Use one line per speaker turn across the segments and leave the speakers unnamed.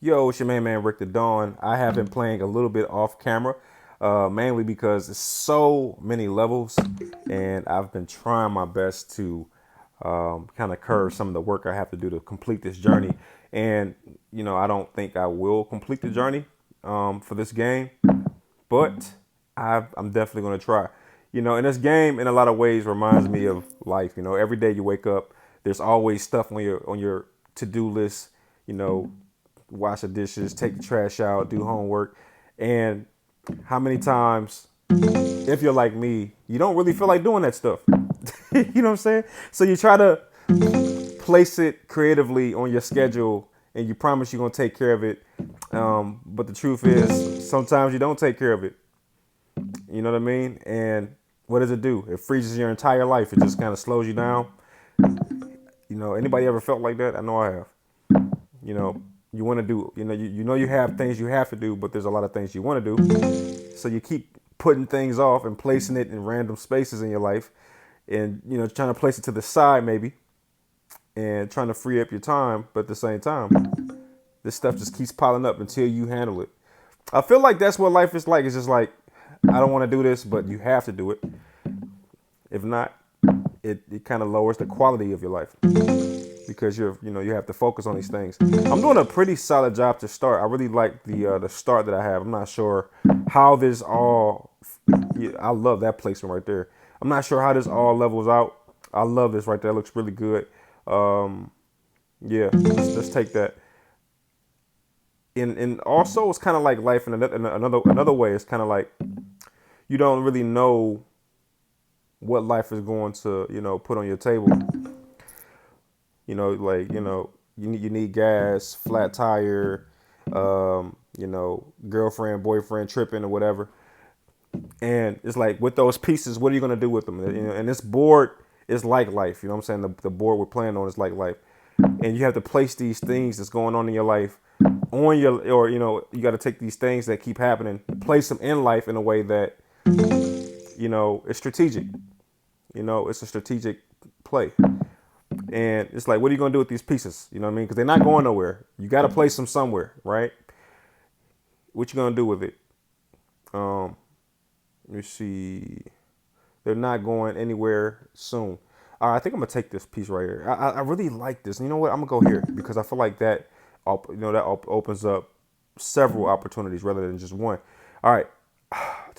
Yo, it's your man Rick the Dawn. I have been playing a little bit off camera, mainly because there's so many levels, and I've been trying my best to kind of curve some of the work I have to do to complete this journey. And I don't think I will complete the journey for this game, but I'm definitely going to try. And this game, in a lot of ways, reminds me of life. Every day you wake up, there's always stuff on your to-do list. You know, wash the dishes, take the trash out, do homework. And how many times, if you're like me, you don't really feel like doing that stuff? You know what I'm saying? So you try to place it creatively on your schedule and you promise you're going to take care of it. But the truth is, sometimes you don't take care of it. You know what I mean? And what does it do? It freezes your entire life. It just kind of slows you down. Anybody ever felt like that? I know I have. You know, you want to do, you have things you have to do, but there's a lot of things you want to do. So you keep putting things off and placing it in random spaces in your life and, trying to place it to the side maybe and trying to free up your time. But at the same time, this stuff just keeps piling up until you handle it. I feel like that's what life is like. It's just like, I don't want to do this, but you have to do it. If not, it kind of lowers the quality of your life because you have to focus on these things. I'm doing a pretty solid job to start. I really like the start that I have. I'm not sure how this all. Yeah, I love that placement right there. I'm not sure how this all levels out. I love this right there. It looks really good. Yeah, let's take that. And also it's kind of like life in another way. It's kind of like you don't really know what life is going to put on your table. You need gas, flat tire, girlfriend, boyfriend tripping or whatever. And it's like with those pieces, what are you gonna do with them? And this board is like life. You know what I'm saying? The board we're playing on is like life, and you have to place these things that's going on in your life on your, or you got to take these things that keep happening, place them in life in a way that it's strategic. It's a strategic play. And it's like, what are you going to do with these pieces? You know what I mean? Because they're not going nowhere. You got to place them somewhere, right? What you going to do with it? Let me see. They're not going anywhere soon. All right, I think I'm going to take this piece right here. I really like this. You know what? I'm going to go here because I feel like that, opens up several opportunities rather than just one. All right. I'm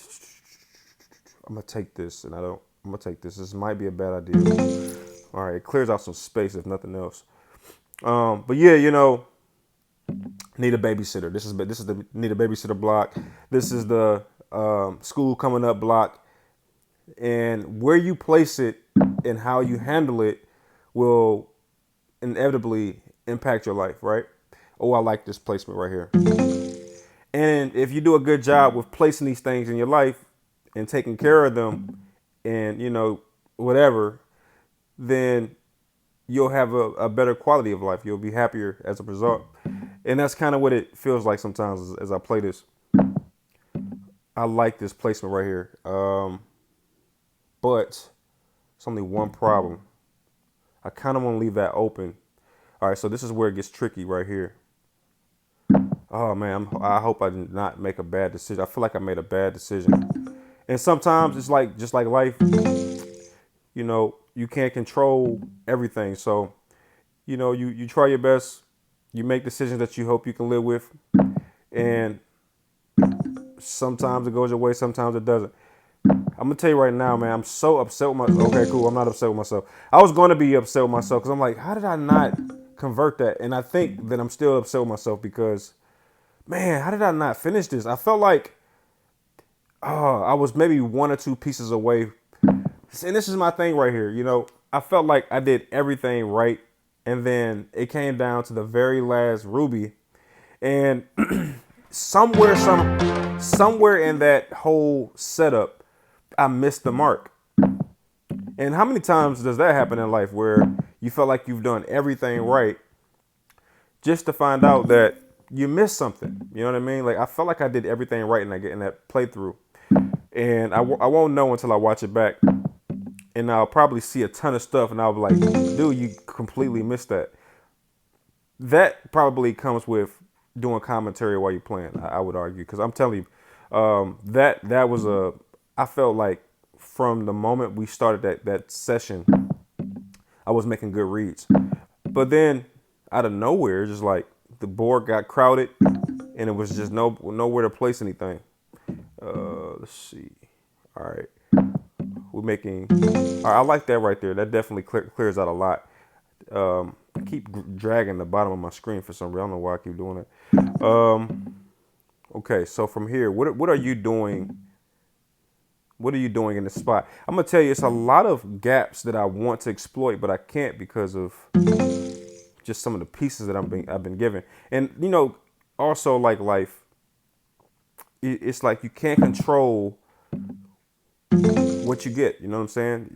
going to take this and I'm going to take this. This might be a bad idea. All right, it clears out some space if nothing else. But yeah, need a babysitter. This is the need a babysitter block. This is the school coming up block, and where you place it and how you handle it will inevitably impact your life, right? Oh, I like this placement right here. And if you do a good job with placing these things in your life and taking care of them, and whatever, then you'll have a better quality of life. You'll be happier as a result. And that's kind of what it feels like sometimes as I play this. I like this placement right here. But it's only one problem. I kind of want to leave that open. All right, so this is where it gets tricky right here. Oh, man, I hope I did not make a bad decision. I feel like I made a bad decision. And sometimes it's like, just like life, you can't control everything. So, you try your best. You make decisions that you hope you can live with. And sometimes it goes your way, sometimes it doesn't. I'm going to tell you right now, man, I'm so upset with myself. Okay, cool. I'm not upset with myself. I was going to be upset with myself because I'm like, how did I not convert that? And I think that I'm still upset with myself because, man, how did I not finish this? I felt like I was maybe one or two pieces away. And this is my thing right here. I felt like I did everything right. And then it came down to the very last ruby. And somewhere in that whole setup, I missed the mark. And how many times does that happen in life where you felt like you've done everything right just to find out that you missed something? You know what I mean? Like, I felt like I did everything right in that playthrough. And I won't know until I watch it back. And I'll probably see a ton of stuff and I'll be like, dude, you completely missed that. That probably comes with doing commentary while you're playing. I would argue because I'm telling you, that was a. I felt like from the moment we started that session, I was making good reads, but then out of nowhere, just like the board got crowded, and it was just nowhere to place anything. Let's see. All right, we're making. All right, I like that right there. That definitely clears out a lot. I keep dragging the bottom of my screen for some reason. I don't know why I keep doing it. Okay, so from here, what are you doing? What are you doing in this spot? I'm gonna tell you, it's a lot of gaps that I want to exploit, but I can't because of just some of the pieces that I've been given. And also like life, it's like you can't control what you get. You know what I'm saying?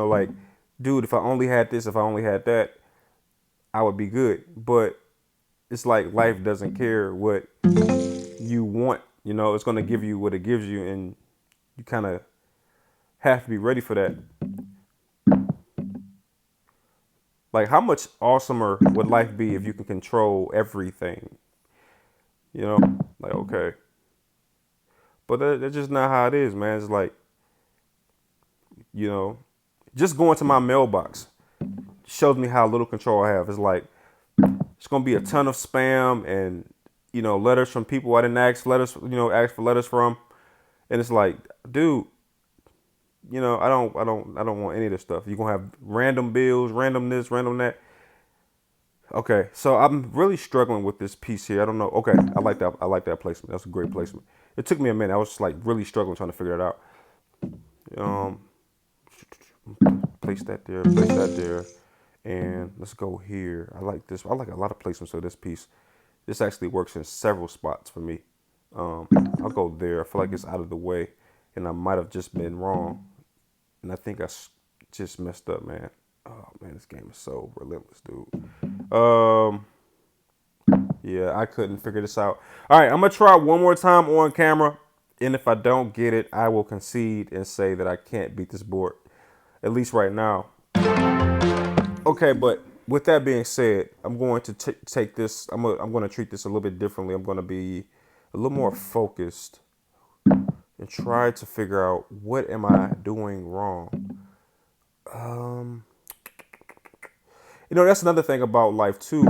Like, dude, if I only had this, if I only had that, I would be good. But it's like life doesn't care what you want. It's gonna give you what it gives you, and you kind of have to be ready for that. Like, how much awesomer would life be if you can control everything? Like, okay. But that's just not how it is, man. It's like, just going to my mailbox shows me how little control I have. It's like, it's going to be a ton of spam and, letters from people I didn't ask for letters from. And it's like, dude, I don't want any of this stuff. You're going to have random bills, random this, random that. Okay, so I'm really struggling with this piece here. I don't know. Okay, I like that. I like that placement. That's a great placement. It took me a minute. I was just like really struggling trying to figure it out. Place that there. Place that there. And let's go here. I like this. I like a lot of placements of this piece. This actually works in several spots for me. I'll go there. I feel like it's out of the way, and I might have just been wrong. And I think I just messed up, man. Oh man, this game is so relentless, dude. Yeah, I couldn't figure this out. All right, I'm gonna try one more time on camera, and if I don't get it, I will concede and say that I can't beat this board, at least right now. Okay, but with that being said, I'm going to take this. I'm going to treat this a little bit differently. I'm going to be a little more focused and try to figure out what am I doing wrong. That's another thing about life too.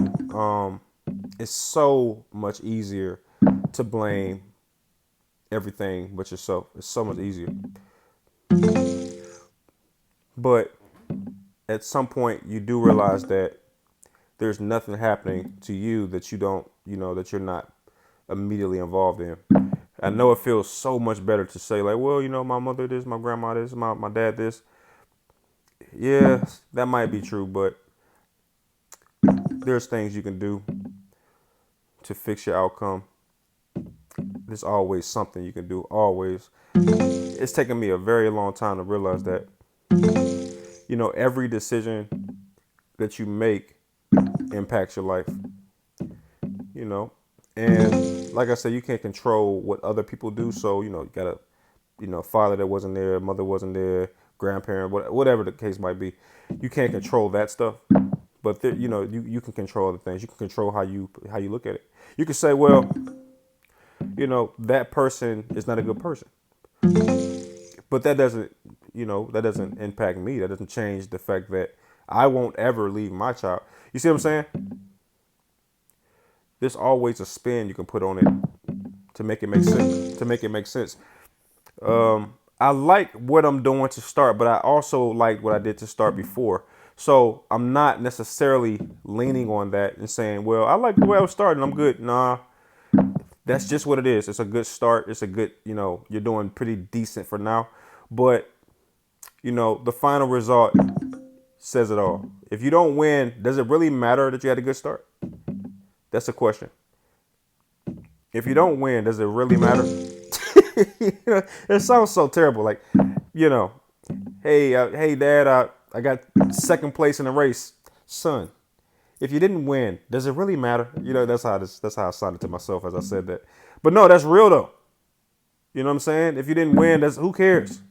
It's so much easier to blame everything but yourself. It's so much easier. But at some point you do realize that there's nothing happening to you that you don't, that you're not immediately involved in. I know it feels so much better to say like, well, my mother this, my grandma this, my dad this. Yeah, that might be true, but there's things you can do to fix your outcome. There's always something you can do, always. It's taken me a very long time to realize that, every decision that you make impacts your life, and like I said, you can't control what other people do. So, you got a, father that wasn't there, mother wasn't there, grandparent, whatever the case might be. You can't control that stuff. But you can control other things. You can control how you look at it. You can say, well, that person is not a good person. But that doesn't impact me. That doesn't change the fact that I won't ever leave my child. You see what I'm saying? There's always a spin you can put on it to make it make sense. I like what I'm doing to start, but I also like what I did to start before. So I'm not necessarily leaning on that and saying, well, I like the way I was starting. I'm good. Nah, that's just what it is. It's a good start. It's a good, you're doing pretty decent for now. But, the final result says it all. If you don't win, does it really matter that you had a good start? That's the question. If you don't win, does it really matter? It sounds so terrible. Like, hey, Dad, I got second place in the race. Son, if you didn't win, does it really matter? That's how I sounded to myself as I said that. But no, that's real though. You know what I'm saying? If you didn't win, who cares?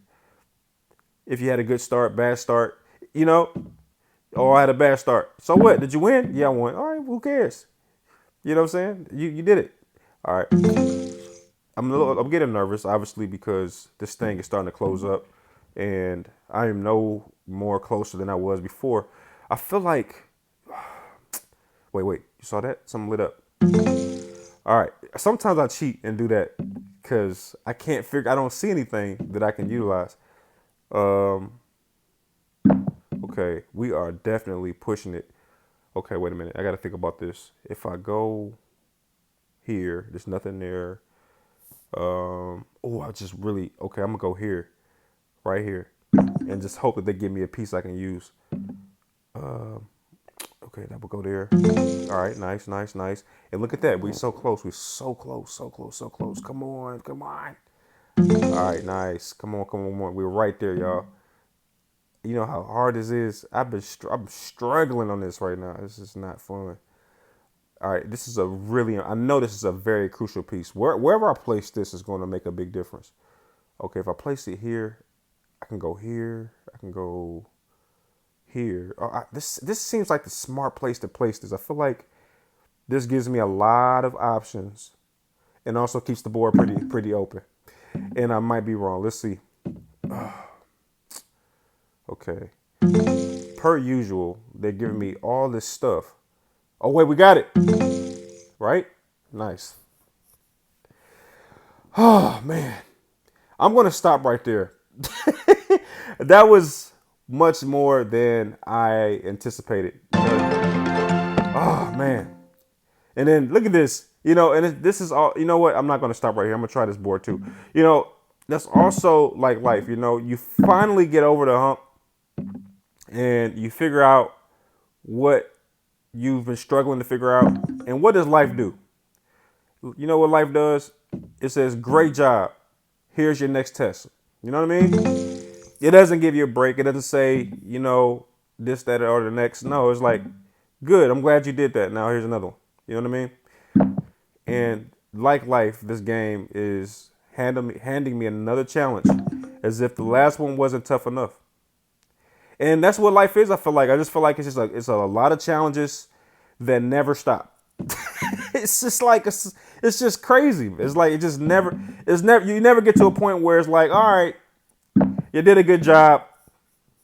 If you had a good start, bad start, I had a bad start. So what? Did you win? Yeah, I won. All right, who cares? You know what I'm saying? You did it. All right. I'm getting nervous, obviously, because this thing is starting to close up, and I am no more closer than I was before. I feel like, wait, you saw that? Something lit up. All right. Sometimes I cheat and do that because I can't figure. I don't see anything that I can utilize. Um. Okay, we are definitely pushing it. Okay, wait a minute. I got to think about this. If I go here, there's nothing there. Oh, I just really okay. I'm gonna go here, right here, and just hope that they give me a piece I can use. Okay, that will go there. All right, nice. And look at that. We're so close. We're so close. Come on. All right, nice. Come on. We're right there, y'all. You know how hard this is. I'm struggling on this right now. This is not fun. All right, this is a really. I know this is a very crucial piece. Wherever I place this is going to make a big difference. Okay, if I place it here, I can go here. I can go here. This seems like the smart place to place this. I feel like this gives me a lot of options, and also keeps the board pretty open. And I might be wrong. Let's see. Okay. Per usual, they're giving me all this stuff. Oh wait, we got it. Right? Nice. Oh man. I'm gonna stop right there. That was much more than I anticipated. Oh man. And then look at this. You know, and this is all. You know what? I'm not gonna stop right here. I'm gonna try this board too. You know, that's also like life. You know, you finally get over the hump, and you figure out what you've been struggling to figure out. And what does life do? You know what life does? It says, great job. Here's your next test. You know what I mean? It doesn't give you a break. It doesn't say, you know, this, that, or the next. No, it's like, good. I'm glad you did that. Now here's another one. You know what I mean? And like life, this game is handing me another challenge as if the last one wasn't tough enough. And that's what life is. I just feel like it's a lot of challenges that never stop. It's just like it's just crazy. It's like you never get to a point where it's like, all right, you did a good job.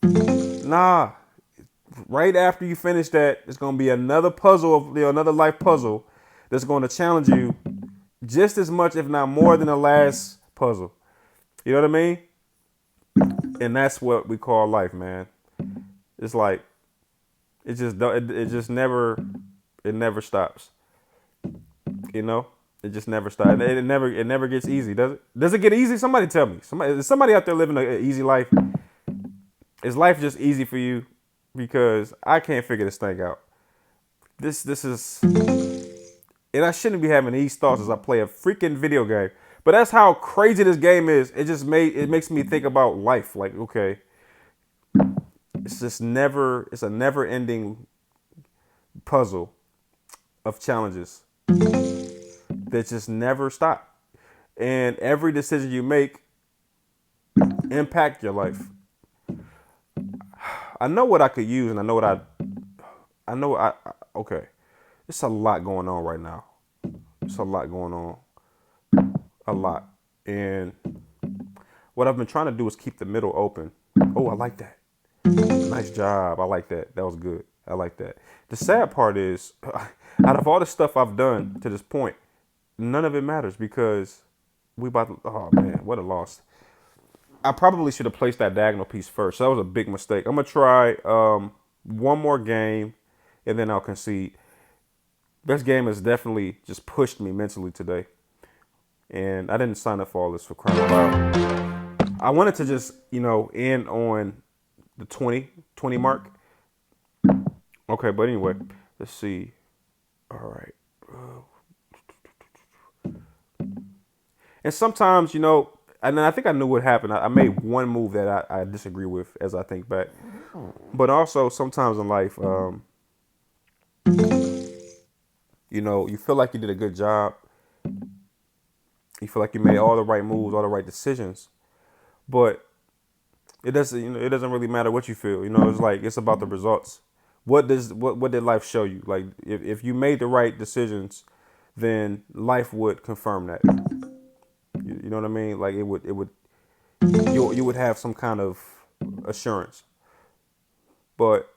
Nah, right after you finish that, it's gonna be another puzzle another life puzzle that's going to challenge you just as much, if not more, than the last puzzle. You know what I mean? And that's what we call life, man. It's like it just never stops. You know, it just never stops. It never gets easy, does it? Does it get easy? Somebody tell me. Is somebody out there living an easy life? Is life just easy for you? Because I can't figure this thing out. This is, and I shouldn't be having these thoughts as I play a freaking video game. But that's how crazy this game is. It makes me think about life. Like, okay, it's a never ending puzzle of challenges that just never stop. And every decision you make impact your life. I know what I could use, and okay. It's a lot going on right now. It's a lot going on. A lot. And what I've been trying to do is keep the middle open. Oh, I like that. Nice job. I like that. That was good. I like that. The sad part is, out of all the stuff I've done to this point, none of it matters because oh man, what a loss. I probably should have placed that diagonal piece first. So that was a big mistake. I'm going to try one more game and then I'll concede. This game has definitely just pushed me mentally today. And I didn't sign up for all this for crying out loud. I wanted to just, end on the 20 mark. Okay, but anyway, let's see. All right. And sometimes, and I think I knew what happened. I made one move that I disagree with as I think back. But also sometimes in life, you feel like you did a good job. You feel like you made all the right moves, all the right decisions. But it doesn't really matter what you feel. It's like it's about the results. what did life show you? Like if you made the right decisions, then life would confirm that. You know what I mean? Like it would you would have some kind of assurance. But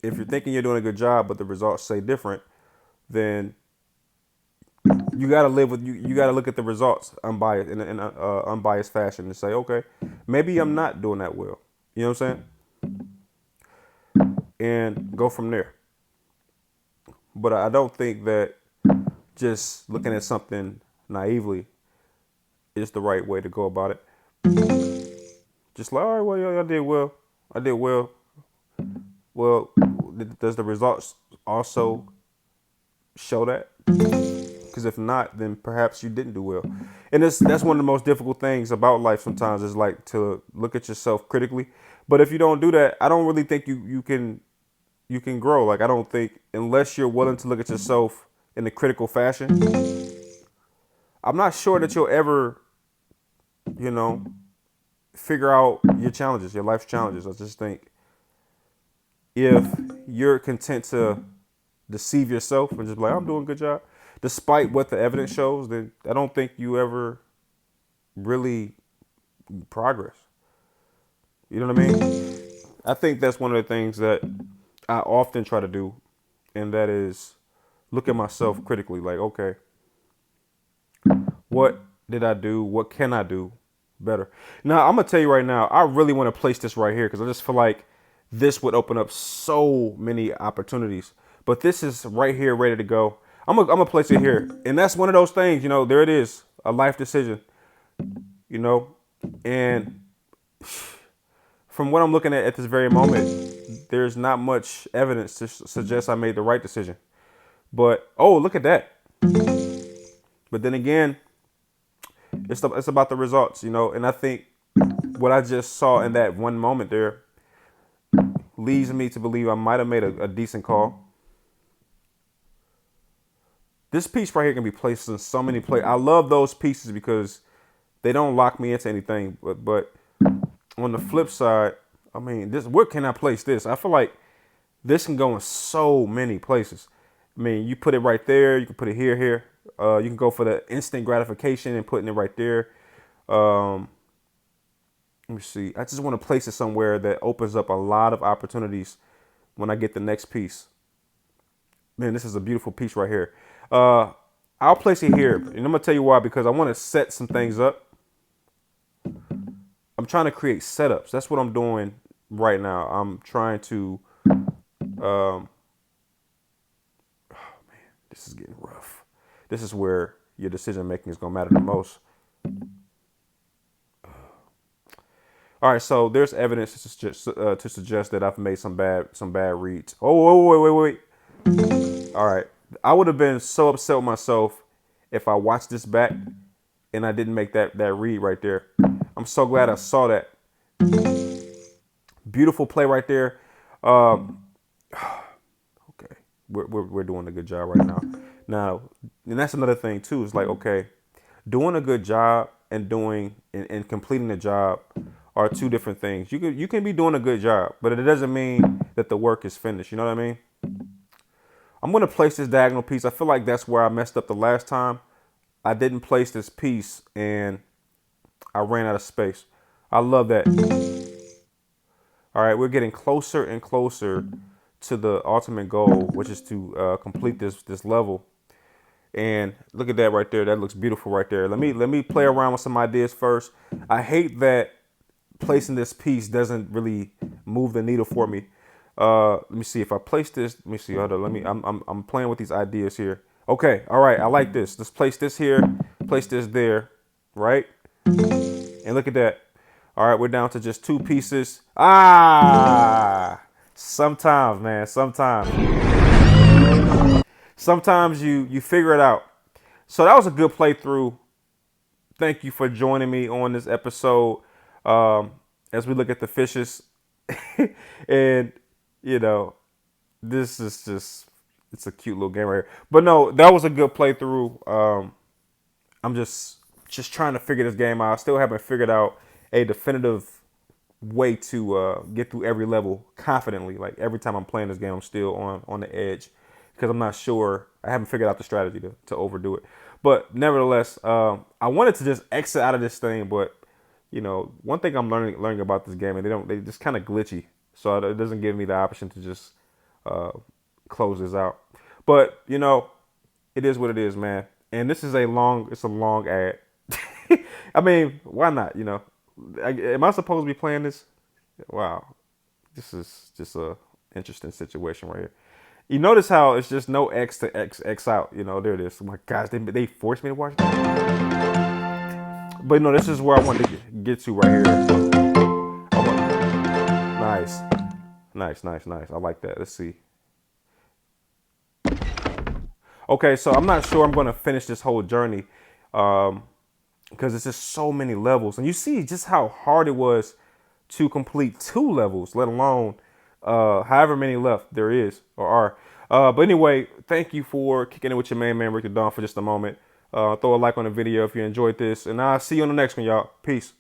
if you're thinking you're doing a good job, but the results say different, then you got to live with you got to look at the results unbiased in a unbiased fashion and say, okay, maybe I'm not doing that well. You know what I'm saying? And go from there. But I don't think that just looking at something naively is the right way to go about it. Just like, all right, well, yeah, I did well. I did well. Well, does the results also show that? Because if not, then perhaps you didn't do well. And that's one of the most difficult things about life sometimes is like to look at yourself critically. But if you don't do that, I don't really think you can grow. Like I don't think unless you're willing to look at yourself in a critical fashion, I'm not sure that you'll ever, you know, figure out your challenges, your life's challenges. I just think if you're content to deceive yourself and just be like, I'm doing a good job, despite what the evidence shows, then I don't think you ever really progress. You know what I mean? I think that's one of the things that I often try to do, and that is look at myself critically. Like, okay, what did I do? What can I do better? Now, I'm gonna tell you right now, I really want to place this right here because I just feel like this would open up so many opportunities. But this is right here, ready to go. I'm gonna place it here, and that's one of those things. You know, there it is, a life decision. You know, and from what I'm looking at this very moment, there's not much evidence to suggest I made the right decision. But oh, look at that. But then again, it's about the results, you know. And I think what I just saw in that one moment there leads me to believe I might have made a decent call. This piece right here can be placed in so many places. I love those pieces because they don't lock me into anything. But on the flip side, I mean, where can I place this? I feel like this can go in so many places. I mean, you put it right there. You can put it here. You can go for the instant gratification and putting it right there. Let me see. I just want to place it somewhere that opens up a lot of opportunities when I get the next piece. Man, this is a beautiful piece right here. I'll place it here, and I'm gonna tell you why. Because I want to set some things up. I'm trying to create setups. That's what I'm doing right now. I'm trying to. Oh man, this is getting rough. This is where your decision making is gonna matter the most. All right, so there's evidence to suggest that I've made some bad reads. Oh, wait. All right, I would have been so upset with myself if I watched this back and I didn't make that read right there. I'm so glad I saw that. Beautiful play right there. Okay, we're doing a good job right now. Now, and that's another thing too. It's like, okay, doing a good job and doing and completing the job are two different things. You can be doing a good job, but it doesn't mean that the work is finished. You know what I mean? I'm going to place this diagonal piece. I feel like that's where I messed up the last time. I didn't place this piece and I ran out of space. I love that. All right, we're getting closer and closer to the ultimate goal, which is to complete this level. And look at that right there. That looks beautiful right there. Let me play around with some ideas first. I hate that placing this piece doesn't really move the needle for me. Let me see if I place this. Let me see. Hold on. I'm playing with these ideas here. Okay. All right. I like this. Let's place this here. Place this there. Right. And look at that. All right. We're down to just two pieces. Sometimes, man. Sometimes you figure it out. So that was a good playthrough. Thank you for joining me on this episode as we look at the fishes. And, you know, this is it's a cute little game right here. But no, that was a good playthrough. I'm just trying to figure this game out. I still haven't figured out a definitive way to get through every level confidently. Like every time I'm playing this game, I'm still on the edge because I'm not sure. I haven't figured out the strategy to overdo it. But nevertheless, I wanted to just exit out of this thing, but you know, one thing I'm learning about this game, and they just kind of glitchy, so it doesn't give me the option to just close this out. But you know, it is what it is, man. And this is it's a long ad. I mean, why not? You know, am I supposed to be playing this? Wow, this is just a interesting situation right here. You notice how it's just no X to X out. You know, there it is. Oh my gosh, they forced me to watch that. But you know, this is where I wanted to get to right here. Nice, nice. I like that. Let's see. Okay, so I'm not sure I'm going to finish this whole journey because it's just so many levels. And you see just how hard it was to complete 2 levels, let alone however many left there is or are. But anyway, thank you for kicking it with your man, Rick the Don, for just a moment. Throw a like on the video if you enjoyed this. And I'll see you on the next one, y'all. Peace.